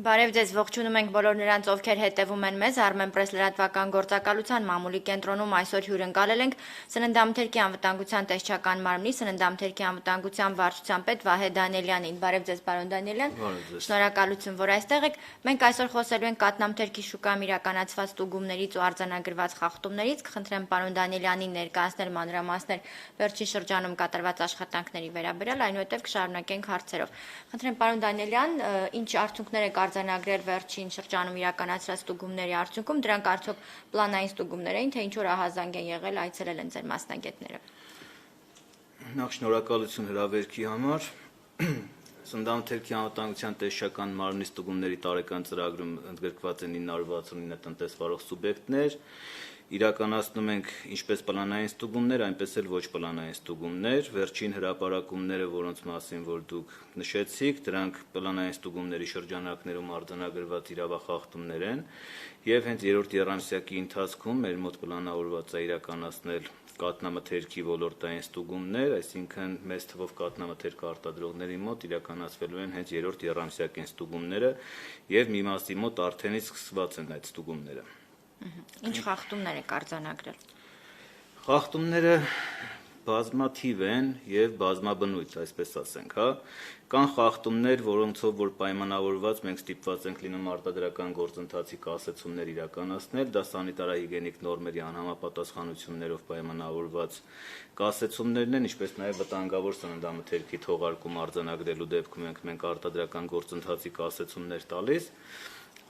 Բարև ձեզ, ողջունում ենք բոլոր նրանց, ովքեր հետևում են մեզ, Armenpress լրատվական գործակալության մամուլի կենտրոնում այսօր հյուրընկալել ենք սննդամթերքի անվտանգության տեսչական մարմնի սննդամթերքի անվտանգության վարչության պետ Վահե Դանիելյանին։ Բարև ձեզ, պարոն Դանիելյան։ Շնորհակալություն, որ այստեղ եք։ Մենք այսօր խոսելու ենք կաթնամթերքի շուկայում իրականացված ստուգումներից ու արձանագրված խախտումներից։ Կխնդրեմ պարոն Դանիելյանին ներկայացնել մանրամասներ վերջին շրջանում կատարված աշխատանքների վերաբերյալ, այնուհետև կշարունակենք հարցերով։ Խնդրեմ պարոն Դանիելյան, ինչ արդյունքներ եք արձանագրել վերջին շրջանում իրականացրած ստուգումների արդյունքում, դրանք արդյոք պլանային ստուգումներ էին, թե ինչ-որ ահազանգ են եղել, այցելել են ձեր մասնագետները։ Նախ շնորհակալություն հրավերքի համար։ Սննդամթերքի անվտանգության տեսչական մարմնի ստուգումների տարեկան ծրագրում ընդգրկված են 969 տնտեսվարող սուբյեկտներ, իրականացնում ենք ինչպես պլանային ստուգումներ, այնպես էլ ոչ պլանային ստուգումներ, վերջին հրապարակումները, որոնց մասին որ դուք նշեցիք, դրանք պլանային ստուգումների շրջանակներում արձանագրված իրավախախտումներ են, եւ հենց երրորդ եռամսյակի ընթացքում մեր մոտ պլանավորված է իրականացնել կաթնամթերքի ոլորտային ստուգումներ, այսինքն մեծ թվով կաթնամթերք արտադրողների մոտ իրականացվելու են հենց երրորդ եռամսյակի ստուգումները եւ մի մասի մոտ արդեն իսկ սկսված են այդ ստուգումները։ Ինչ խախտումներ եք արձանագրել։ Խախտումները բազմաթիվ են եւ բազմաբնույթ, այսպես ասենք, հա։ Կան խախտումներ, որոնցով որ պայմանավորված մենք ստիպված ենք լինում արտադրական գործընթացի կասեցումներ իրականացնել, դա սանիտարահիգիենիկ նորմերի անհամապատասխանություններով պայմանավորված կասեցումներն են, ինչպես նաեւ վտանգավոր սննդամթերքի թողարկում արձանագրելու դեպքում մենք արտադրական գործընթացի կասեցումներ տալիս։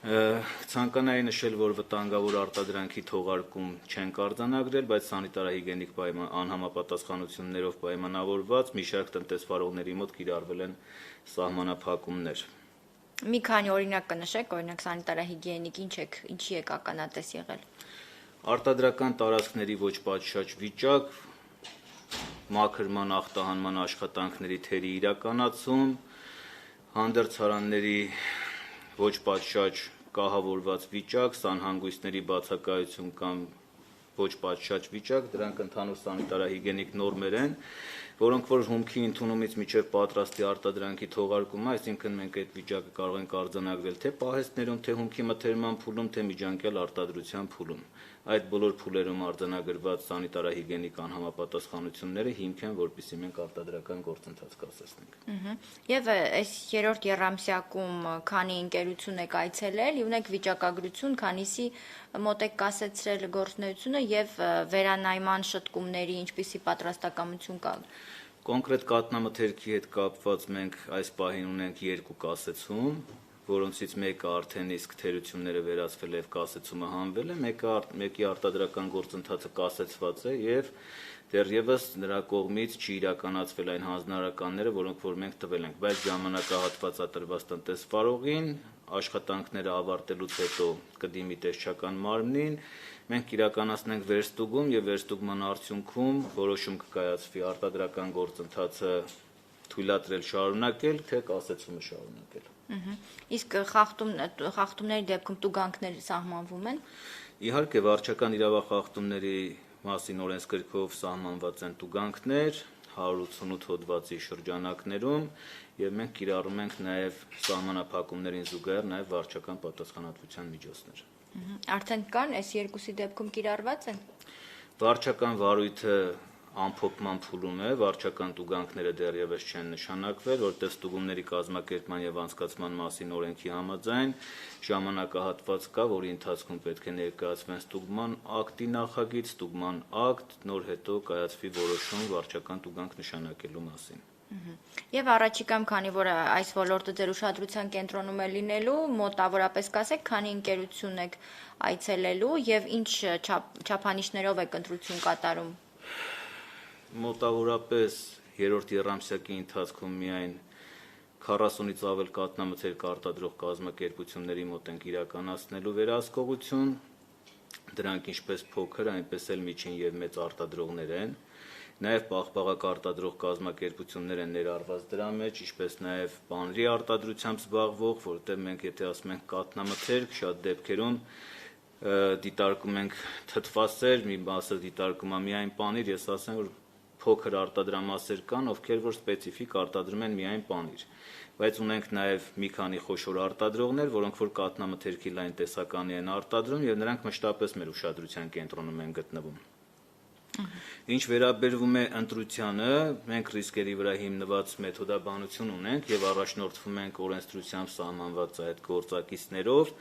Ցանկանայի նշել, որ վտանգավոր արտադրանքի թողարկում չենք արձանագրել, բայց սանիտարահիգիենիկ անհամապատասխանություններով պայմանավորված մի շարք տնտեսվարողների մոտ կիրառվել են սահմանափակումներ։ Մի քանի օրինակ կնշեք, օրինակ սանիտարահիգիենիկ ինչի եք ականատես եղել։ Արտադրական տարածքների ոչ պատշաճ վիճակ, մաքրման ախտահանման աշխատանքների թերի իրականացում, հանդերձարանների ոչ պատշաճ կահավորված վիճակ, սանհանգույցների բացակայություն կամ ոչ պատշաճ վիճակ, դրանք ընդհանուր սանիտարահիգիենիկ նորմեր են, որոնք որ հումքի ընդունումից մինչև պատրաստի արտադրանքի թողարկումը, այսինքն մենք այդ վիճակը կարող ենք արձանագրել թե պահեստներում, թե հումքի մթերման փուլում, թե միջանկյալ արտադրության փուլում։ Այդ բոլոր փուլերում արձանագրված սանիտարահիգիենիկ անհամապատասխանությունները հիմք են, որպեսզի մենք արտադրական գործընթաց կասեցնենք։ Եվ այս երրորդ եռամսյակում քանի ընկերություն եք այցելել, ունեք վիճակագրություն, քանիսի մոտ եք կասեցրել գործունեությունը եւ վերանայման շտկումների ինչպիսի պատրաստակամություն կա։ Կոնկրետ կաթնամթերքի հետ կապված մենք այս պահին ունենք 2 կասեցում, որոնցից մեկը արդեն իսկ թերությունները վերացվել եւ կասեցումը հանվել է, մեկի արտադրական գործընթացը կասեցված է եւ դեռևս նրա կողմից չի իրականացվել այն հանձնարարականները, որոնք որ մենք տվել ենք, բայց ժամանակահատվածա տրված տնտեսվարողին աշխատանքները ավարտելուց հետո կդիմի տեսչական մարմնին, մենք իրականացնենք վերստուգում եւ վերստուգման արդյունքում որոշում կկայացվի արտադրական գործընթացը թույլատրել շարունակել, թե կասեցումը շարունակել։ Իսկ խախտումների դեպքում տուգանքներ սահմանվում են։ Իհարկե վարչական իրավախախտումների մասին օրենսգրքով սահմանված են տուգանքներ 188 հոդվածի շրջանակներում եւ մենք կիրառում ենք նաեւ սահմանափակումներին զուգահեռ նաեւ վարչական պատասխանատվության միջոցներ։ Արդեն կան այս երկուսի դեպքում կիրառված են։ Վարչական վարույթը ամփոփման փուլում է, վարչական տուգանքները դեռևս չեն նշանակվել, որտեղ ստուգումների կազմակերպման եւ անցկացման մասին օրենքի համաձայն ժամանակահատված կա, որի ընթացքում պետք է ներկայացվեն ստուգման ակտի նախագիծ, ստուգման ակտ, նոր հետո կայացվի որոշում վարչական տուգանք նշանակելու մասին։ Եվ առաջիկայում, քանի որ այս ոլորտը ձեր ուշադրության կենտրոնում է լինելու, մոտավորապես կասեք, քանի ընկերություն եք այցելելու եւ ինչ չափանիշներով եք ընտրություն կատարում։ Մոտավորապես երրորդ եռամսյակի ընթացքում միայն 40-ից ավել կաթնամթերք արտադրող կազմակերպությունների մոտ ենք իրականացնելու վերահսկողություն, դրանք ինչպես փոքր, այնպես էլ միջին եւ մեծ արտադրողներ են, նաեւ պաղպաղակ արտադրող կազմակերպություններ են ներառված դրա մեջ, ինչպես նաեւ պանրի արտադրությամբ զբաղվող, որտեղ մենք եթե ասում ենք կաթնամթերք, շատ դեպքերում դիտարկում ենք թթվասեր, մի մասը դիտարկում է միայն պանիր, ես ասեմ, որ փոքր արտադրամասեր կան, ովքեր որ սպეციფիկ արտադրում են միայն պանիր, բայց ունենք նաև մի քանի խոշոր արտադրողներ, որոնք որ կաթնամթերքի լայն տեսականի են արտադրում եւ նրանք մշտապես մեր ուշադրության կենտրոնում են գտնվում։ Ինչ վերաբերվում է ընտրությանը, մենք ռիսկերի վրա հիմնված մեթոդաբանություն ունենք եւ առաջնորդվում ենք օրենսդրությամբ սահմանված այդ գործակիցներով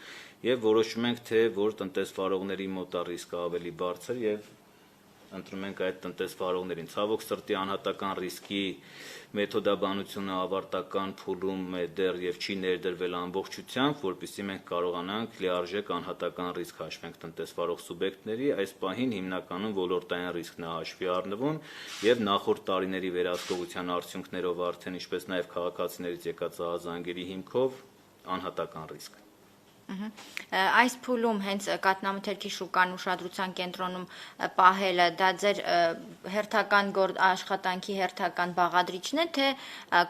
եւ որոշում ենք թե որ տնտեսվարողների մոտ է ռիսկը ավելի բարձր եւ ընտրում ենք այդ տնտեսվարողներին։ Ցավոք սրտի անհատական ռիսկի մեթոդաբանությունը ավարտական փուլում է դեռ եւ չի ներդրվել ամբողջությամբ, որպեսզի մենք կարողանանք լիարժեք անհատական ռիսկ հաշվենք տնտեսվարող սուբյեկտների, այս պահին հիմնականում ոլորտային ռիսկն է հաշվի առնվում եւ նախորդ տարիների վերահսկողության արդյունքներով արդեն ինչպես նաեւ քաղաքացիներից եկած ահազանգերի հիմքով անհատական ռիսկ։ Այս փուլում հենց կաթնամթերքի շուկան ուշադրության կենտրոնում պահելը դա ձեր հերթական աշխատանքի հերթական բաղադրիչն է, թե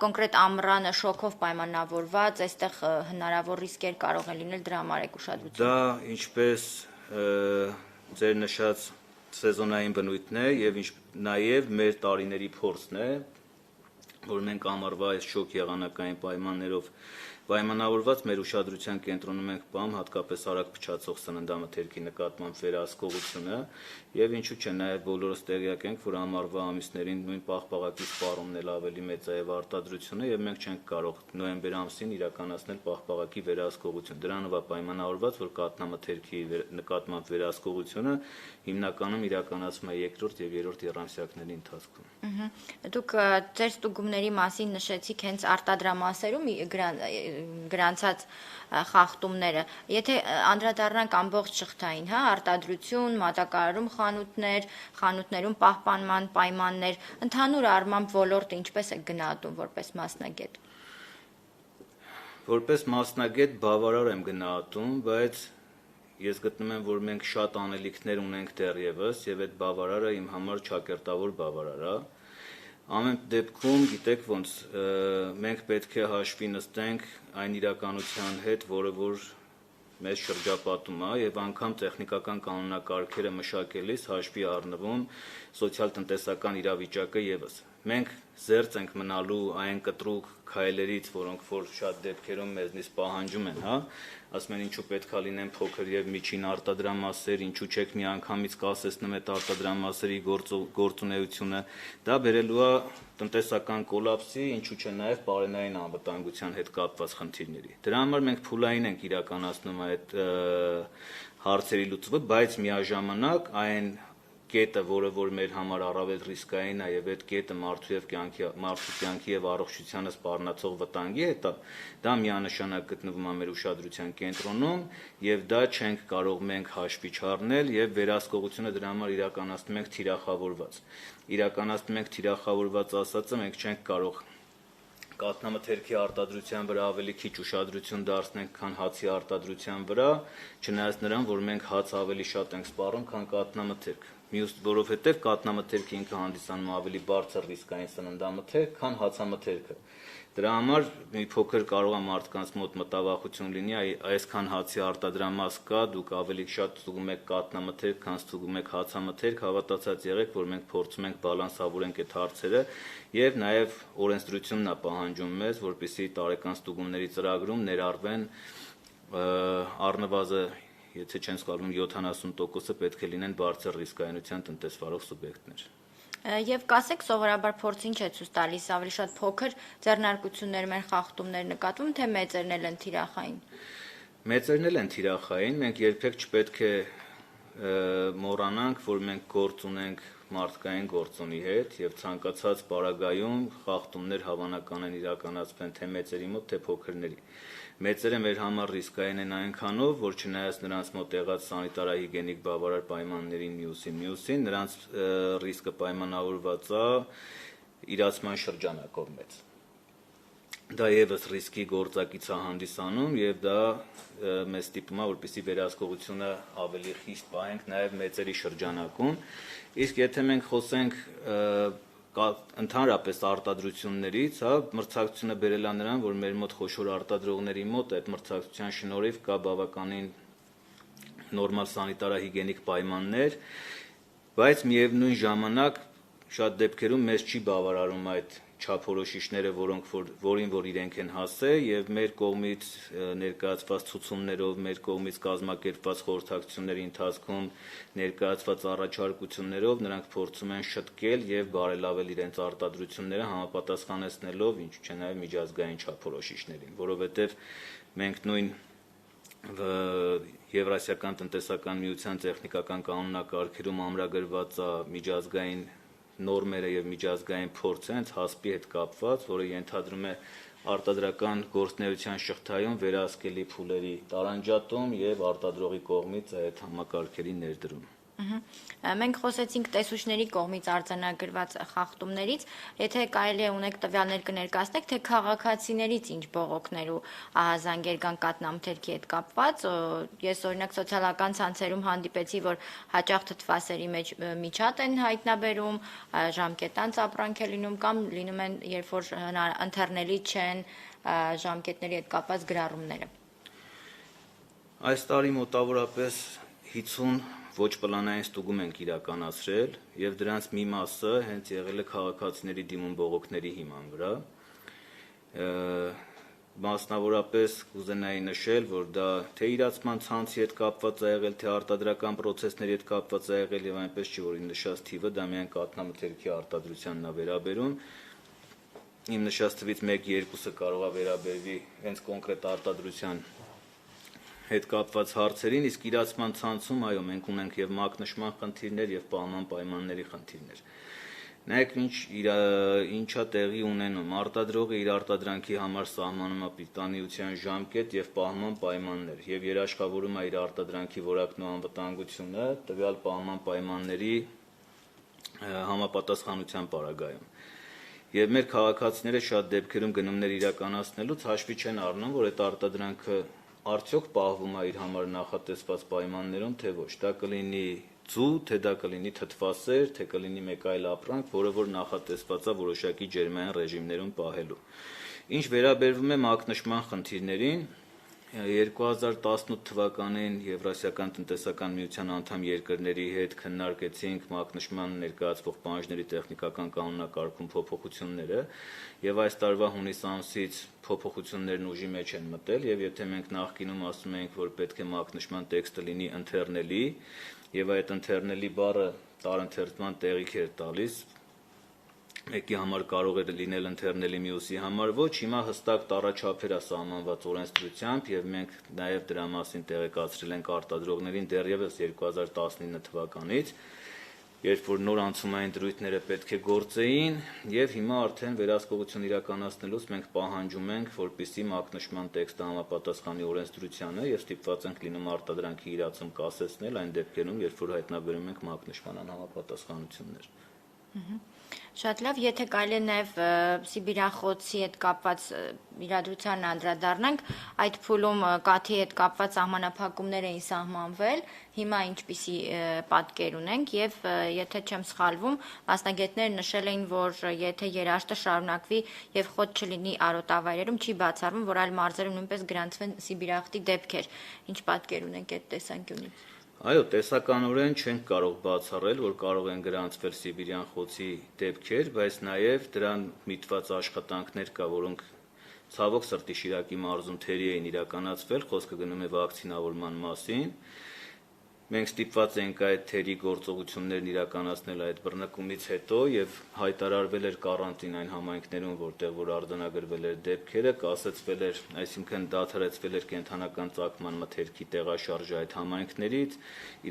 կոնկրետ ամռանը շոկով պայմանավորված, այստեղ հնարավոր ռիսկեր կարող են լինել, դրա համար եք ուշադրություն։ Դա ինչպես ձեր նշած սեզոնային բնույթն է եւ նաեւ մեր տարիների փորձն է, որ մենք ամառվա այս շոկ եղանակային պայմաններով պայմանավորված մեր ուշադրության կենտրոնում ենք պահում հատկապես արագ փչացող սննդամթերքի նկատմամբ վերահսկողությունը եւ ինչու՞ չէ նաեւ բոլորս տեղյակ ենք, որ ամառվա ամիսներին նույն պաղպաղակի սպառումն էլ ավելի մեծ է եւ արտադրությունը եւ մենք չենք կարող նոյեմբեր ամսին իրականացնել պաղպաղակի վերահսկողություն։ Դրանով է պայմանավորված, որ կաթնամթերքի նկատմամբ վերահսկողությունը հիմնականում իրականացվում է երկրորդ եւ երրորդ եռամսյակների ընթացքում։ Դուք ձեր ստուգումների մասին նշեցիք հենց արտադրամասերում գրանցած խախտումները։ Եթե անդրադառնանք ամբողջ շղթային, արտադրություն, մատակարարում խանութներ, խանութներում պահպանման պայմաններ, ընդհանուր առմամբ ոլորտը ինչպես է գնահատում որպես մասնագետ։ Որպես մասնագետ բավարար եմ գնահատում, բայց ես գտնում եմ, որ մենք շատ անելիքներ ունենք դեռևս եւ այդ բավարարը իմ համար ճակերտավոր բավարար է։ Ամեն դեպքում գիտեք ոնց մենք պետք է հաշվի նստենք այն իրականության հետ, որը որ մեզ շրջապատում է եւ անգամ տեխնիկական կանոնակարգերը մշակելիս հաշվի առնվում սոցիալ-տնտեսական իրավիճակը եւս։ Մենք զերծ ենք մնալու այն կտրուկ քայլերից, որոնք որ շատ դեպքերում մեզնից պահանջում են, ասում են ինչու պետքա լինեն փոքր եւ միջին արտադրամասեր, ինչու չեք միանգամից կասեցնում այդ արտադրամասերի գործունեությունը, դա բերելու է տնտեսական կոլապսի, ինչու չէ նաեւ բարենային անվտանգության հետ կապված խնդիրների։ Դրա համար մենք փուլային ենք իրականացնում այդ հարցերի լուծումը, բայց միաժամանակ այն կետը, որը որ մեր համար առավել ռիսկային է եւ այդ կետը մարդու կյանքի եւ առողջությանը սպառնացող վտանգի հետ է, դա միանշանակ գտնվում է մեր ուշադրության կենտրոնում եւ դա չենք կարող մենք հաշվի չառնել եւ վերահսկողությունը դրա համար իրականացնում ենք թիրախավորված ասածը մենք չենք կարող կաթնամթերքի արտադրության վրա ավելի քիչ ուշադրություն դարձնենք, քան հացի արտադրության վրա, չնայած նրան, որ մենք հաց ավելի շատ ենք սպառում, քան կաթնամթերք։ Որովհետև կաթնամթերքը ինքը հանդիսանում ավելի բարձր ռիսկային սննդամթերք, քան հացամթերքը։ Դրա համար մի փոքր կարող է մարդկանց մոտ մտավախություն լինի, այսքան հացի արտադրամաս կա, դուք ավելի շատ ստուգում եք կաթնամթերք, քան ստուգում եք հացամթերք, հավատացած եղեք, որ մենք փորձում ենք բալանսավորենք այդ հարցերը եւ նաեւ օրենսդրությունն է պահանջում մեզ, որպեսզի տարեկան ստուգումների ծրագրում ներառվեն առնվազն եթե չեն սխալվում 70%-ը պետք է լինեն բարձր ռիսկայնության տնտեսվարող սուբյեկտներ։ Եվ կասեք սովորաբար փորձ ինչ է ցույց տալիս, ավելի շատ փոքր ձեռնարկություններում են խախտումներ նկատվում, թե մեծերն էլ են թիրախային։ Մեծերն էլ են թիրախային, մենք երբեք չպետք է մոռանանք, որ մենք գործ ունենք մարդկային գործոնի հետ եւ ցանկացած պարագայում խախտումներ հավանական են իրականացվեն թե մեծերի մոտ, թե փոքրների։ Մեծերը մեր համար ռիսկային են այնքանով, որ չնայած նրանց մոտ եղած սանիտարահիգենիկ բավարար պայմաններին մյուսին, նրանց ռիսկը պայմանավորված է իրացման շրջանակով մեծ։ Դա եւս ռիսկի գործակից է հանդիսանում եւ դա մեզ ստիպում է, որպեսզի վերահսկողությունը ավելի խիստ պահենք նաեւ մեծերի շրջանակում։ Իսկ եթե մենք խոսենք ընդհանրապես արտադրություններից, մրցակցությունը բերել է նրան, որ մեր մոտ խոշոր արտադրողների մոտ այդ մրցակցության շնորհիվ կա բավականին նորմալ սանիտարահիգենիկ պայմաններ, բայց միևնույն ժամանակ շատ դեպքերում մեզ չի բավարարում այդ չափորոշիչները, որին որ իրենք են հասել, եւ մեր կողմից ներկայացված ցուցումներով, մեր կողմից կազմակերպված խորհրդակցությունների ընթացքում ներկայացված առաջարկություններով նրանք փորձում են շտկել եւ բարելավել իրենց արտադրությունները համապատասխանեցնելով ինչու՞ չէ նաեւ միջազգային չափորոշիչներին, որովհետեւ մենք նույն Եվրասիական տնտեսական միության տեխնիկական կանոնակարգերում ամրագրված է միջազգային նորմերը եւ միջազգային փորձը հենց հասպի հետ կապված, որը ենթադրում է արտադրական գործունեության շղթայում վերահսկելի փուլերի տարանջատում եւ արտադրողի կողմից այդ համակարգերի ներդրում։ Մենք խոսեցինք տեսուչների կողմից արձանագրված խախտումներից, եթե կարելի է ունեք տվյալներ կներկայացնեք, թե քաղաքացիներից ինչ բողոքներ ու ահազանգեր կան կաթնամթերքի հետ կապված, ես օրինակ սոցիալական ցանցերում հանդիպեցի, որ հաճախ թթվասերի մեջ միջատ են հայտնաբերում, ժամկետանց ապրանք է լինում կամ լինում են, երբ որ ընթեռնելի չեն ժամկետների հետ կապված գրառումները։ Այս տարի մոտավորապես 50 ոչ պլանային ստուգում ենք իրականացրել եւ դրանց մի մասը հենց եղել է քաղաքացիների դիմում բողոքների հիման վրա։ Մասնավորապես կուզենայի նշել, որ դա թե իրացման ցանցի հետ կապված է եղել, թե արտադրական process-ների հետ կապված է եղել եւ այնպես չի, որ իմ նշած թիվը դա միայն կաթնամթերքի արտադրությանն է վերաբերում։ Իմ նշած թվից 1-2-ը կարող է վերաբերվի հենց կոնկրետ արտադրության հետ կապված հարցերին, իսկ իրացման ցանցում այո մենք ունենք եւ մակնշման խնդիրներ եւ պահման պայմանների խնդիրներ։ Նայեք ինչա տեղի ունենում, արտադրողը իր արտադրանքի համար սահմանում է պիտանիության ժամկետ եւ պահման պայմաններ եւ երաշխավորում է իր արտադրանքի որակն ու անվտանգությունը տվյալ պահման պայմանների համապատասխանության պարագայում։ Եվ մեր քաղաքացիները շատ դեպքերում գնումներ իրականացնելուց հաշվի չեն առնում, որ այդ արտադրանքը արդյոք պահվում է իր համար նախատեսված պայմաններում, թե ոչ, դա կլինի ձու, թե դա կլինի թթվասեր, թե կլինի մեկ այլ ապրանք, որը որ նախատեսված է որոշակի ջերմային ռեժիմներում պահելու։ Ինչ վերաբերվում է մակնշման խնդիրներին, 2018 թվականին Եվրասիական տնտեսական միության անդամ երկրների հետ քննարկեցինք մակնշման ներկայացվող պահանջների տեխնիկական կանոնակարգում փոփոխությունները եւ այս տարվա հունիս ամսից փոփոխություններն ուժի մեջ են մտել եւ եթե մենք նախկինում ասում էինք, որ պետք է մակնշման տեքստը լինի ընթեռնելի եւ այդ ընթեռնելի բառը տարընթերցման տեղիք էր տալիս մեկի համար կարող է լինել ընթեռնելի մյուսի համար ոչ, հիմա հստակ տառաչափեր է սահմանված օրենսդրությամբ եւ մենք նաեւ դրա մասին տեղեկացրել ենք արտադրողներին դեռևս 2019 թվականից, երբ որ նոր անցումային դրույթները պետք է գործեին եւ հիմա արդեն վերահսկողություն իրականացնելուց մենք պահանջում ենք, որպեսզի մակնշման տեքստը համապատասխանի օրենսդրությանը եւ ստիպված ենք լինում արտադրանքի իրացում կասեցնել այն դեպքերում, երբ որ հայտնաբերում ենք մակնշման անհամապատասխանություններ։ Շատ լավ, եթե կարելի է նաև Սիբիրախոցի հետ կապված իրադրությանն անդրադառնանք, այդ փուլում կաթի հետ կապված սահմանափակումներ էին սահմանվել, հիմա ինչպիսի պատկեր ունենք եւ եթե չեմ սխալվում, մասնագետները նշել էին, որ եթե երաշտը շարունակվի եւ խոտ չլինի արոտավայրերում, չի բացառվում, որ այլ մարզերում նույնպես գրանցվեն Սիբիրախտի դեպքեր։ Ինչ պատկեր ունենք այդ տեսանկյունից։ Այո, տեսականորեն չենք կարող բացառել, որ կարող են գրանցվել Սիբիրյան խոցի դեպքեր, բայց նաև դրան միտված աշխատանքներ կա, որոնք ցավոք սրտի Շիրակի մարզում թերի էին իրականացվել, խոսքը գնում է վակցինավորման մասին։ Մենք ստիպված ենք այդ թերի գործողություններն իրականացնել այդ բռնկումից հետո եւ հայտարարվել էր կարանտին այն համայնքներում, որտեղ որ արձանագրվել էր դեպքերը, կասեցվել էր, այսինքն դադարեցվել էր կենթանական ծագման մթերքի տեղաշարժը այդ համայնքներից,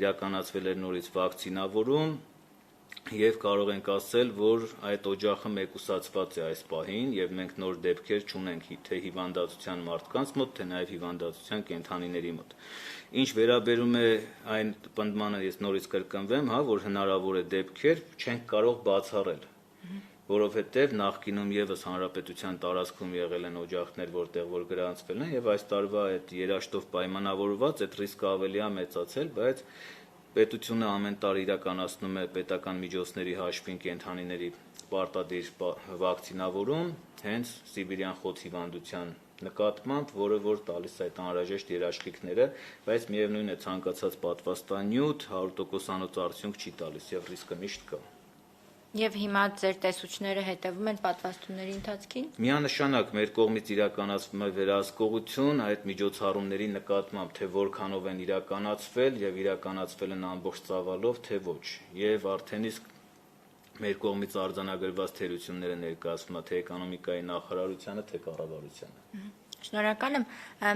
իրականացվել էր նորից վակցինավորում եւ կարող ենք ասել, որ այդ օջախը մեկուսացված է այս պահին եւ մենք նոր դեպքեր չունենք թե հիվանդացության մարդկանց մոտ, թե նաեւ հիվանդացության կենդանիների մոտ։ Ինչ վերաբերում է այն պնդմանը, ես նորից կրկնվեմ, որ հնարավոր է դեպքեր չենք կարող բացառել, որովհետև նախկինում եւս հանրապետության տարածքում եղել են օջախներ, որտեղ որ գրանցվել են եւ այս տարվա այդ երաշտով պայմանավորված այդ ռիսկը ավելի է մեծացել, բայց պետությունը ամեն տարի իրականացնում է պետական միջոցների հաշվին կենդանիների պարտադիր վակցինավորում, հենց Սիբիրյան խոց հիվանդության նկատմամբ, որը որ տալիս է այդ անհրաժեշտ երաշխիքները, բայց միևնույն է ցանկացած պատվաստանյութ 100% արդյունք չի տալիս եւ ռիսկը միշտ կա։ Եվ հիմա ձեր տեսուչները հետևում են պատվաստումների ընթացքին։ Միանշանակ մեր կողմից իրականացվում է վերահսկողություն այդ միջոցառումների նկատմամբ, թե որքանով են իրականացվել եւ իրականացվել են ամբողջ ծավալով, թե ոչ։ Եվ արդեն իսկ մեր կողմից արձանագրված թերությունները ներկայացվում է թե էկոնոմիկայի նախարարությանը, թե կառավարությանը։ Շնորհակալ եմ։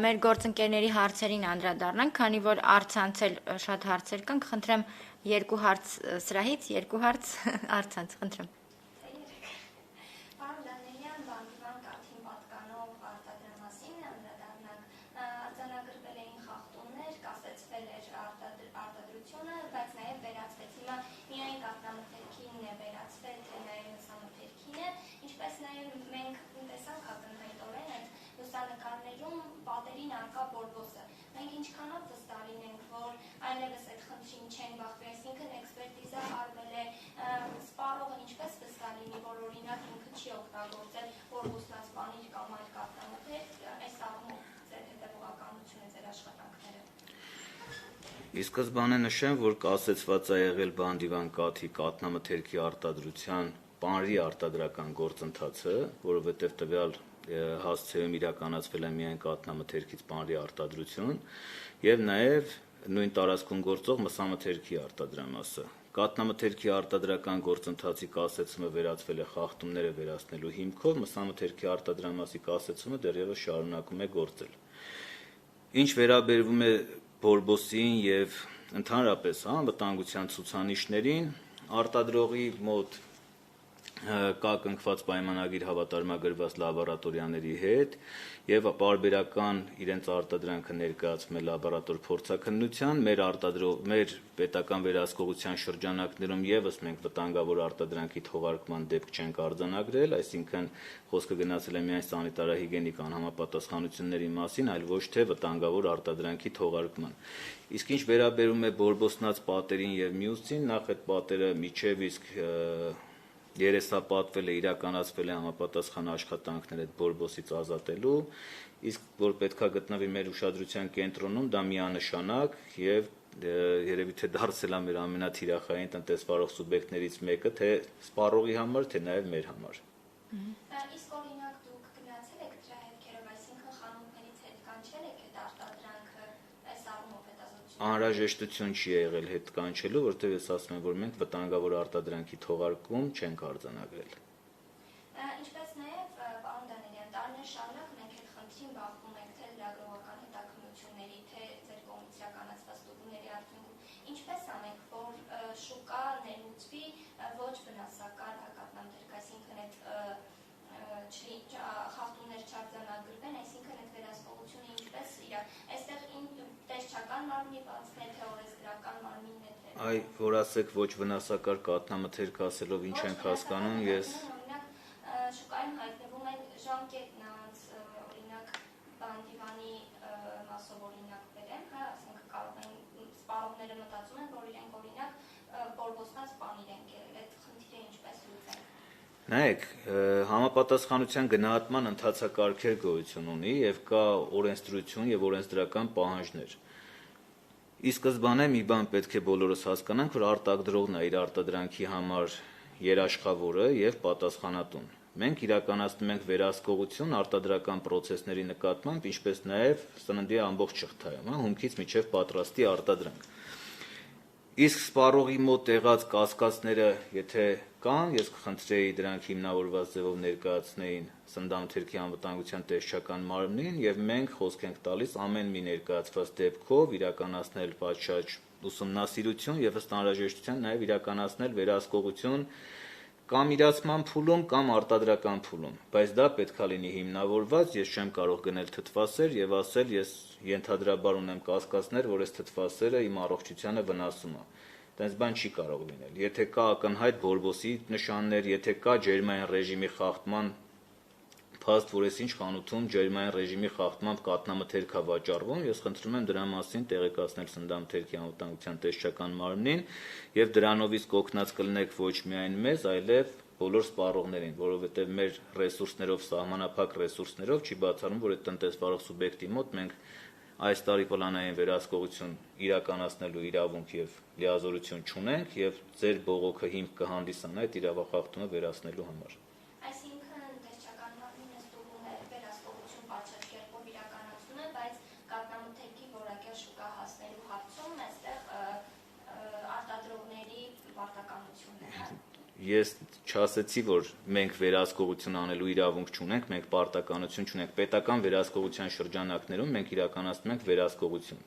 Մեր գործընկերների հարցերին անդրադառնանք, քանի որ առցանցել շատ հարցեր կան, կխնդրեմ երկու հարց սրահից, երկու հարց առցանց, խնդրեմ։ Պարոն Դանիելյան, բանկիվան կարգին պատկանող արտադրամասին անդրադառնանք, արձանագրվել էին խախտումներ, կասեցվել էր արտադրությունը, բայց նաև վերացվեց։ Հիմա միայն կաթնամթերքին է վերացվել, թե նաև լուսամթերքին է, ինչպես նաև մենք տեսանք ակնհայտորեն այդ լուսանկարներում պատերին արկա բորբոսը։ Մենք ինչքանով վստահ ենք, որ այլևս այդ խնդրին չեն բախվի, այսինքն էքսպերտիզա արվել է, սպառողը ինչպես վստահ լինի, որ օրինակ ինքը չի օգտագործել բորբոսնած պանիր կամ այլ կաթնամթերք, այս առումով ձեր հետևողականությունը, ձեր աշխատանքները։ Ի սկզբանե նշեմ, որ կասեցված է եղել բանդիվան կաթի կաթնամթերքի արտադրության պանրի արտադրական գործընթացը, որովհետև տվյալ հասցեում իրականացվել է միայն կաթնամթերքից պանրի արտադրություն եւ նաեւ նույն տարածքում գործող մսամթերքի արտադրամասը։ Կաթնամթերքի արտադրական գործընթացի կասեցումը վերածվել է խախտումները վերացնելու հիմքով, մսամթերքի արտադրամասի կասեցումը դեռևս շարունակում է գործել։ Ինչ վերաբերվում է բորբոսին եւ ընդհանրապես անվտանգության ցուցանիշներին, արտադրողի մոտ կա կնքված պայմանագիր հավատարմագրված լաբորատորիաների հետ եւ պարբերական իրենց արտադրանքը ներկայացում է լաբորատոր փորձաքննության մեր պետական վերահսկողության շրջանակներում եւս մենք վտանգավոր արտադրանքի թողարկման դեպք չենք արձանագրել, այսինքն խոսքը գնացել է միայն սանիտարահիգիենիկ անհամապատասխանությունների մասին, այլ ոչ թե վտանգավոր արտադրանքի թողարկման։ Իսկ ինչ վերաբերում է բորբոսնած պատերին եւ մյուսին, նախ այդ պատերը միջև իսկ երեսապատվել է, իրականացվել է համապատասխան աշխատանքներ այդ բորբոսից ազատելու, իսկ որ պետքա գտնվի մեր ուշադրության կենտրոնում, դա միանշանակ եւ երևի թե դարձել է մեր ամենաթիրախային տնտեսվարող սուբյեկտներից մեկը, թե սպառողի համար, թե նաեւ մեր համար։ Իսկ օրինակ դուք գնացել եք դրա հետքերով, այսինքն խանութներից հետ կանչել եք այդ արտադրանքը, այս առումով հետազոտություն։ Անհրաժեշտություն չի եղել հետ կանչելու, որտեղ ես ասում եմ, որ մենք վտանգավոր արտադրանքի թողարկում չենք արձանագրել։ Ինչպես նաև պարոն Դանիելյան, տարիներ շարունակ մենք այդ խնդրին բախվում ենք թե լրագրողական հետաքննությունների, թե ձեր կողմից իրականացված ստուգումների արդյունքում։ Ինչպես անենք, որ շուկա ներմուծվի ոչ վնասակար հակատնամթերք, այսինքն այդ խախտումներ չարձանագրվեն, այսինքն այդ վերահսկողությունը ինչպես այստեղ տեսչական մարմնի բացն է, թե օրենսդրական մարմինն է, թե Այ որ ասեք ոչ վնասակար կաթնամթերք ասելով ինչ ենք հասկանում, ես օրինակ շուկայում հայտնվում են ժամկետնանց, օրինակ բանդիվանի մասով օրինակ բերեմ, հա, ասենք կարող են սպառողները մտածում են, որ իրենք օրինակ բորբոսնած պանիր են կերել, այդ խնդիրը ինչպես լուծեն։ նայեք, համապատասխանության գնահատման ընթացակարգեր գոյություն ունի եւ կա օրենսդրություն եւ օրենսդրական պահանջներ։ Ի սկզբանե մի բան պետք է բոլորս հասկանանք, որ արտադրողն է իր արտադրանքի համար երաշխավորը եւ պատասխանատուն։ Մենք իրականացնում ենք վերահսկողություն արտադրական process-ների նկատմամբ, ինչպես նաեւ սննդի ամբողջ շղթայում, հումքից մինչեւ պատրաստի արտադրանք։ Իսկ սպառողի մոտ եղած կասկածները, եթե կան, ես կխնդրեի դրանք հիմնավորված ձևով ներկայացնեին սննդամթերքի անվտանգության տեսչական մարմնին եւ մենք խոսք ենք տալիս ամեն մի ներկայացված դեպքով իրականացնել պատշաճ ուսումնասիրություն եւ ըստ անհրաժեշտության նաեւ իրականացնել վերահսկողություն կամ իրացման փուլում կամ արտադրական փուլում, բայց դա պետքա լինի հիմնավորված, ես չեմ կարող գնել թթվասեր եւ ասել ես ենթադրաբար ունեմ կասկածներ, որ այս թթվասերը իմ առողջությանը վնասում է։ Տենց բան չի կարող լինել։ Եթե կա ակնհայտ բորբոսի նշաններ, եթե կա ջերմային ռեժիմի խախտման փաստ, որ այս ինչ խանութում ջերմային ռեժիմի խախտմամբ կաթնամթերք է վաճառվում, ես խնդրում եմ դրա մասին տեղեկացնել սննդամթերքի անվտանգության տեսչական մարմնին եւ դրանով իսկ օգնած կլինեք ոչ միայն մեզ, այլև բոլոր սպառողներին, որովհետեւ մեր ռեսուրսներով, սահմանափակ ռեսուրսներով չի բացառում, որ այդ տնտեսվարող սուբյեկտի մոտ մենք այս տարի պլանային վերահսկողություն իրականացնելու իրավունք եւ լիազորություն չունենք եւ ձեր բողոքը հիմք կհանդիսանա այդ իրավախախտումը վերացնելու համար։ Այսինքն տեսչական մարմինը ստուգում է վերահսկողություն պատշաճ կերպով իրականացումը, բայց կաթնամթերքի որակյալ շուկա հասնելու հարցում այստեղ արտադրողների պարտականությունն է։ Ես չասեցի, որ մենք վերահսկողություն անելու իրավունք չունենք, մենք պարտականություն չունենք։ Պետական վերահսկողության շրջանակներում մենք իրականացնում ենք վերահսկողություն։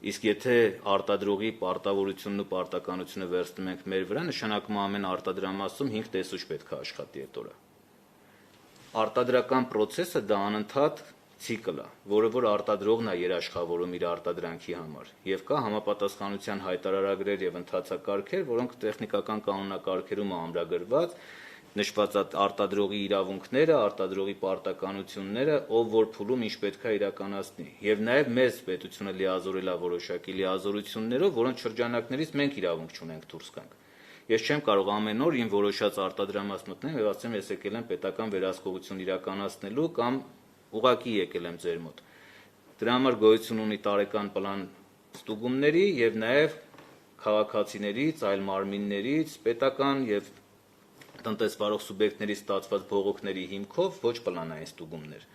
Իսկ եթե արտադրողի պարտավորությունն ու պարտականությունը վերցնում ենք մեր վրա, նշանակում է ամեն արտադրամասում 5 տեսուչ պետք է աշխատի այդ օրը։ Արտադրական process-ը դա անընդհատ ցիկլ է, որը որ արտադրողն է երաշխավորում իր արտադրանքի համար, եւ կա համապատասխանության հայտարարագրեր եւ ընթացակարգեր, որոնք տեխնիկական կանոնակարգերում է ամրագրված, նշված է արտադրողի իրավունքները, արտադրողի պարտականությունները, ով որ փուլում ինչ պետք է իրականացնի, եւ նաեւ մեզ պետությունը լիազորել է որոշակի լիազորություններով, որոնց շրջանակներից մենք իրավունք չունենք դուրս գանք։ Ես չեմ կարող ամեն օր իմ որոշած արտադրամաս մտնեմ եւ ասեմ, ես եկել եմ պետական վերահսկողություն իրականացնելու կամ ուղղակի եկել եմ ձեր մոտ։ Դրա համար գոյություն ունի տարեկան պլան ստուգումների եւ նաեւ քաղաքացիներից, այլ մարմիններից, պետական եւ տնտեսվարող սուբյեկտներից ստացված բողոքների հիմքով ոչ պլանային ստուգումներ։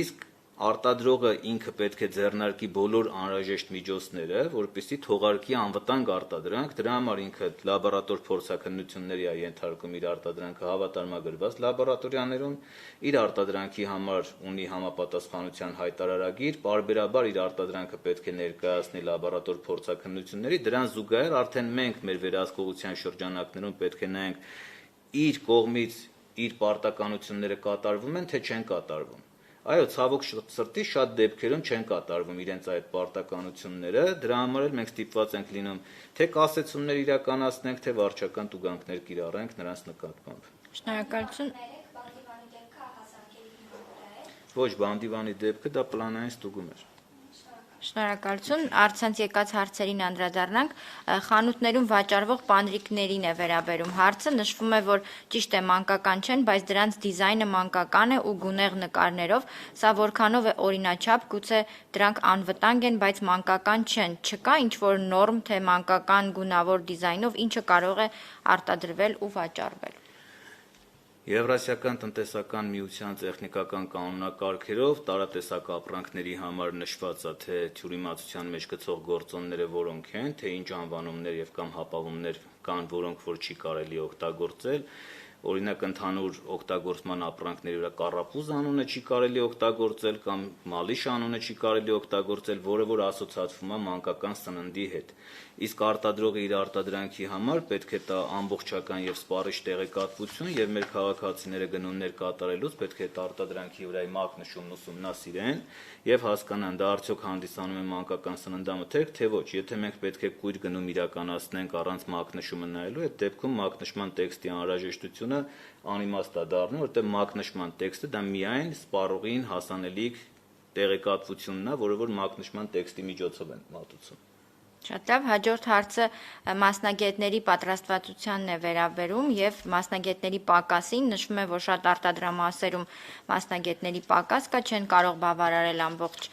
Իսկ արտադրողը ինքը պետք է ձեռնարկի բոլոր անհրաժեշտ միջոցները, որպեսզի թողարկի անվտանգ արտադրանք, դրա համար ինքը լաբորատոր փորձաքննությունների է ենթարկում իր արտադրանքը հավատարմագրված լաբորատորիաներում, իր արտադրանքի համար ունի համապատասխանության հայտարարագիր, պարբերաբար իր արտադրանքը պետք է ներկայացնի լաբորատոր փորձաքննությունների, դրան զուգահեռ արդեն մենք մեր վերահսկողության շրջանակներում պետք է նայենք իր կողմից իր պարտականությունները կատարվում են, թե չեն կատարվում։ Այո, ցավոք սրտի շատ դեպքերում չեն կատարվում իրենց այդ պարտականությունները, դրա համար էլ մենք ստիպված ենք լինում թե կասեցումներ իրականացնենք, թե վարչական տուգանքներ կիրառենք նրանց նկատմամբ։ Շնորհակալություն։ Բանդիվանի դեպքը հասանելի հիմնավորը է։ Ոչ, բանդիվանի դեպքը դա պլանային ստուգում էր։ Շնորհակալություն։ Առցանց եկած հարցերին անդրադառնանք։ Խանութներում վաճառվող պանրիկներին է վերաբերում հարցը։ Նշվում է, որ ճիշտ է մանկական չեն, բայց դրանց դիզայնը մանկական է ու գունեղ նկարներով։ Սա որքանով է օրինաչափ, գուցե դրանք անվտանգ են, բայց մանկական չեն։ Չկա ինչ-որ նորմ, թե մանկական գունավոր դիզայնով ինչը կարող է արտադրվել ու վաճառվել։ Եվրասիական տնտեսական միության տեխնիկական կանոնակարգերով տարատեսակ ապրանքների համար նշված է, թե թյուրիմացության մեջ գցող գործոնները որոնք են, թե ինչ անվանումներ եւ կամ հապավումներ կան, որոնք որ չի կարելի օգտագործել։ Օրինակ ընդհանուր օգտագործման ապրանքների վրա կառապուզ անունը չի կարելի օգտագործել կամ մալիշ անունը չի կարելի օգտագործել, որը որ ասոցացվում է մանկական սննդի հետ։ Իսկ արտադրողը իր արտադրանքի համար պետք է տա ամբողջական եւ սպառիչ տեղեկատվություն եւ մեր քաղաքացիները գնումներ կատարելուց պետք է այդ արտադրանքի վրայի մակնշումն ուսումնասիրեն եւ հասկանան դա արդյոք հանդիսանում է մանկական սննդամթերք, թե ոչ։ Եթե մենք պետք է կույր գնում իրականացնենք առանց մակնշումը նայելու, այդ դեպքում մակնշման տեքստի անհրաժեշտությունը անիմաստ է դառնում, որտեղ մակնշման տեքստը դա միայն սպառողին հասանելիք տեղեկատվությունն է, որը որ մակնշման տեքստի միջոցով են մատուցում։ Շատ լավ, հաջորդ հարցը մասնագետների պատրաստվածությանն է վերաբերում եւ մասնագետների պակասին։ Նշվում է, որ շատ արտադրամասերում մասնագետների պակաս կա, չեն կարող բավարարել ամբողջ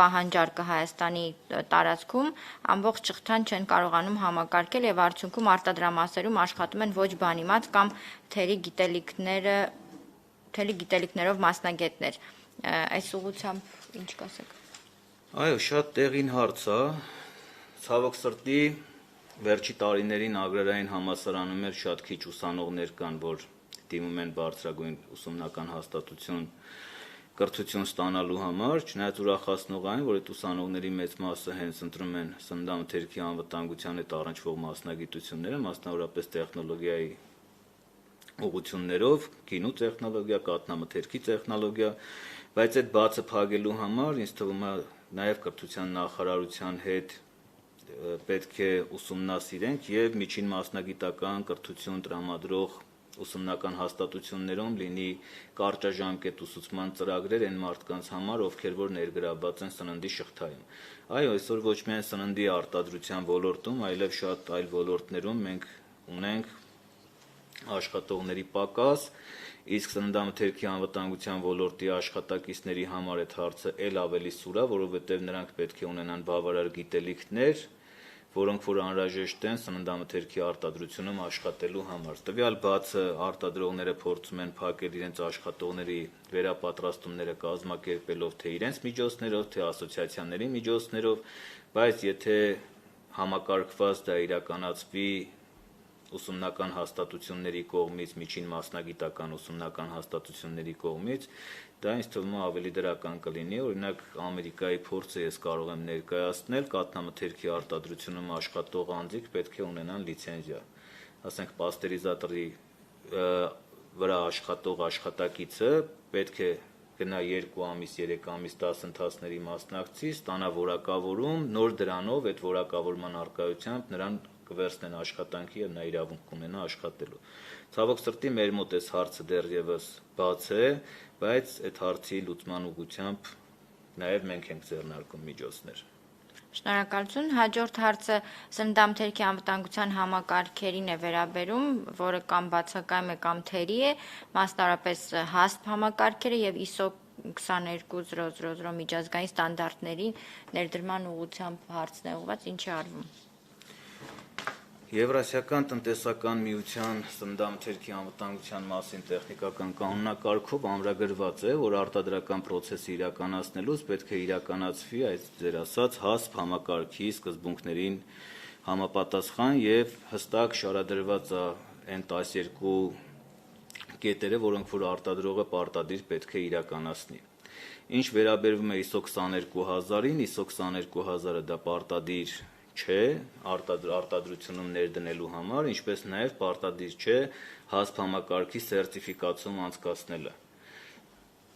պահանջարկը Հայաստանի տարածքում, ամբողջ շղթան չեն կարողանում համակարգել եւ արդյունքում արտադրամասերում աշխատում են ոչ բանիմաց կամ թերի գիտելիքներով մասնագետներ։ Այս ուղղությամբ ինչ կասեք։ Այո, շատ տեղին հարց է։ Ցավոք սրտի վերջի տարիներին agrarային համալսարանում էր շատ քիչ ուսանողներ կան, որ դիմում են բարձրագույն ուսումնական հաստատություն կրթություն ստանալու համար, չնայած ուրախացնող այն, որ այդ ուսանողների մեծ մասը հենց ընտրում են սննդամթերքի անվտանգության հետ առնչվող մասնագիտությունները, մասնավորապես տեխնոլոգիայի ուղղություններով, գինու տեխնոլոգիա, կաթնամթերքի տեխնոլոգիա, բայց այդ բացը փակելու համար ինձ թվում է նաև կրթության նախարարության հետ պետք է ուսումնասիրենք եւ միջին մասնագիտական կրթություն տրամադրող ուսումնական հաստատություններում լինի կարճաժամկետ ուսուցման ծրագրեր այն մարդկանց համար, ովքեր որ ներգրավված են սննդի շղթայում։ Այո, այսօր ոչ միայն սննդի արտադրության ոլորտում, այլև շատ այլ ոլորտներում մենք ունենք աշխատողների պակաս Իսկ սննդամթերքի անվտանգության ոլորտի աշխատակիցների համար այդ հարցը ել ավելի սուր է, որովհետև նրանք պետք է ունենան բավարար գիտելիքներ, որոնք որ անհրաժեշտ են սննդամթերքի արտադրությունում աշխատելու համար։ Տվյալ բացը արտադրողները փորձում են փակել իրենց աշխատողների վերապատրաստումները կազմակերպելով թե իրենց միջոցներով, թե ասոցիացիաների միջոցներով, բայց եթե համակարգված դա իրականացվի ուսումնական հաստատությունների կողմից, միջին մասնագիտական ուսումնական հաստատությունների կողմից, դա ինձ թվում է ավելի դրական կլինի, օրինակ Ամերիկայի փորձը ես կարող եմ ներկայացնել, կաթնամթերքի արտադրությունում աշխատող անձիկ պետք է ունենան լիցենզիա, ասենք պաստերիզատորի վրա աշխատող աշխատակիցը պետք է գնա 2 ամիս, 3 ամիս դասընթացների մասնակցի, ստանա որակավորում, նոր դրանով այդ որակավորման առկայությամբ նրան կվերցնեն աշխատանքի եւ նա իրավունք կունենա աշխատելու։ Ցավոք սրտի մեր մոտ այս հարցը դեռևս բաց է, բայց այդ հարցի լուծման ուղղությամբ նաեւ մենք ենք ձեռնարկում միջոցներ։ Շնորհակալություն։ Հաջորդ հարցը սննդամթերքի անվտանգության համակարգերին է վերաբերում, որը կամ բացակայում է կամ թերի է, մասնավորապես HACCP համակարգերը եւ ISO 22000 միջազգային ստանդարտների ներդրման ուղղությամբ հարցն է ուղղված, ինչ է արվում։ Եվրասիական տնտեսական միության սննդամթերքի անվտանգության մասին տեխնիկական կանոնակարգով ամրագրված է, որ արտադրական process-ը իրականացնելուց պետք է իրականացվի այս ձեր ասած HACCP համակարգի սկզբունքներին համապատասխան եւ հստակ շարադրված է այն 12 կետերը, որոնք որ արտադրողը պարտադիր պետք է իրականացնի։ Ինչ վերաբերվում է ISO 22000-ին, ISO 22000-ը դա պարտադիր չէ արտադրությունում ներդնելու համար, ինչպես նաև պարտադիր չէ HACCP համակարգի սերտիֆիկացում անցկացնելը։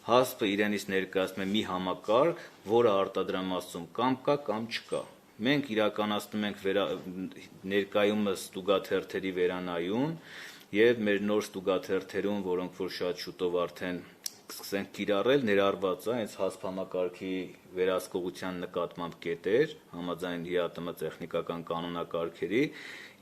HACCP-ը իրենից ներկայացնում է մի համակարգ, որը արտադրամասում կամ կա, կամ չկա։ Մենք իրականացնում ենք ներկայումս ստուգաթերթերի վերանայում եւ մեր նոր ստուգաթերթերում, որոնք որ շատ շուտով արդեն կսկսենք կիրառել, ներառված է այս HACCP համակարգի վերահսկողության նկատմամբ կետեր, համաձայն ՀԻԱՏՄ տեխնիկական կանոնակարգերի,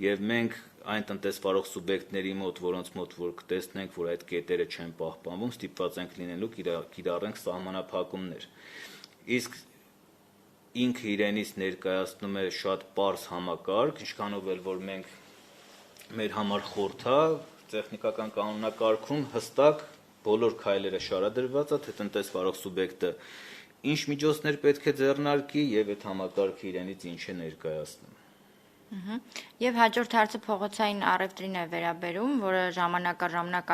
եւ մենք այն տնտեսվարող սուբյեկտների մոտ, որոնց մոտ որ կտեսնենք, որ այդ կետերը չեն պահպանվում, ստիպված ենք լինելու կիրառենք սահմանափակումներ։ Իսկ ինքը իրենից ներկայացնում է շատ պարզ համակարգ, ինչքանով էլ որ մենք մեր համար խորհուրդ է տեխնիկական կանոնակարգում հստակ բոլոր քայլերը շարադրված է, թե տնտեսվարող սուբյեկտը ինչ միջոցներ պետք է ձեռնարկի եւ այդ համակարգը իրենից ինչ է ներկայացնում։ Եվ հաջորդ հարցը փողոցային առևտրին է վերաբերում, որը ժամանակ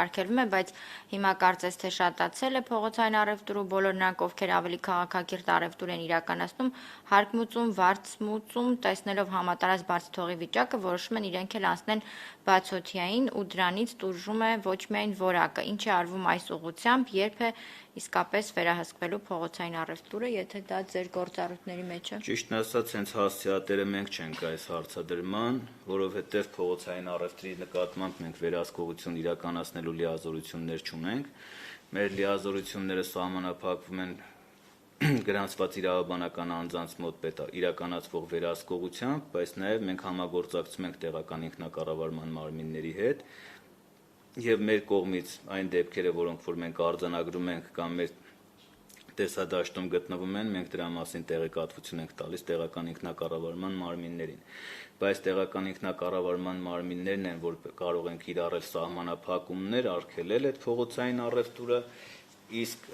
արգելվում է, բայց հիմա կարծես թե շատացել է փողոցային առևտուրը, բոլոր նրանք, ովքեր ավելի քաղաքակիրթ առևտուր են իրականացնում, հարկմուծում, վարձմուծում, տեսնելով համատարած բարձր թողի վիճակը, որոշում են իրենք էլ անցնեն բացօթյային ու դրանից տուժում է ոչ միայն որակը, ինչ է արվում այս ուղղությամբ, երբ է իսկապես վերահսկվելու փողոցային առևտուրը, եթե դա ձեր գործառույթների մեջ է։ Ճիշտն ասած, հենց հասցեատերը մենք չենք այս հարցադրման, որովհետև փողոցային առևտրի նկատմամբ մենք վերահսկողություն իրականացնելու լիազորություններ չունենք։ Մեր լիազորությունները սահմանափակվում են գրանցված իրավաբանական անձանց մոտ իրականացվող վերահսկողությամբ, բայց նաև մենք համագործակցում ենք տեղական ինքնակառավարման մարմինների հետ եւ մեր կողմից այն դեպքերը, որոնք որ մենք արձանագրում ենք կամ մեր տեսադաշտում գտնվում են, մենք դրա մասին տեղեկատվություն ենք տալիս տեղական ինքնակառավարման մարմիններին, բայց տեղական ինքնակառավարման մարմիններն են, որ կարող են կիրառել սահմանափակումներ, արգելել այդ փողոցային առևտուրը, իսկ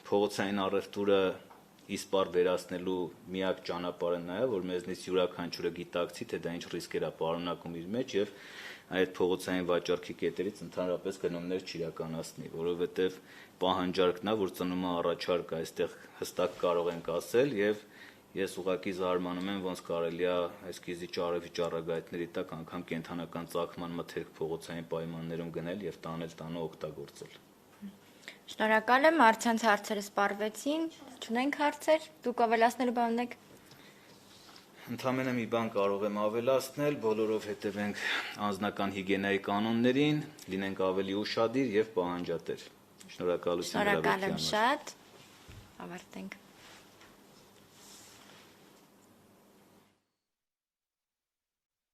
փողոցային առևտուրը իսպար վերացնելու միակ ճանապարհը նա է, որ մեզնից յուրաքանչյուրը գիտակցի, թե դա ինչ ռիսկեր է պարունակում իր մեջ եւ այդ փողոցային վաճառքի կետերից ընդհանրապես գնումներ չիրականացնի, որովհետև պահանջարկն է, որ ծնում է առաջարկ այստեղ հստակ կարող ենք ասել եւ ես ուղղակի զարմանում եմ, ոնց կարելի է այս գիզի ճարևի ճառագայթների տակ անգամ կենթանական ծագման մթերք փողոցային պայմաններում գնել եւ տանը օգտագործել։ Շնորհակալ եմ, առցանց հարցերը սպառվեցին, չունենք հարցեր, դուք ավելացնելու բան ունեք։ Ընդամենը մի բան կարող եմ ավելացնել, բոլորով հետևենք անձնական հիգիենայի կանոններին, լինենք ավելի ուշադիր եւ պահանջատեր։ Շնորհակալություն։ Շնորհակալ եմ շատ։ Ավարտենք։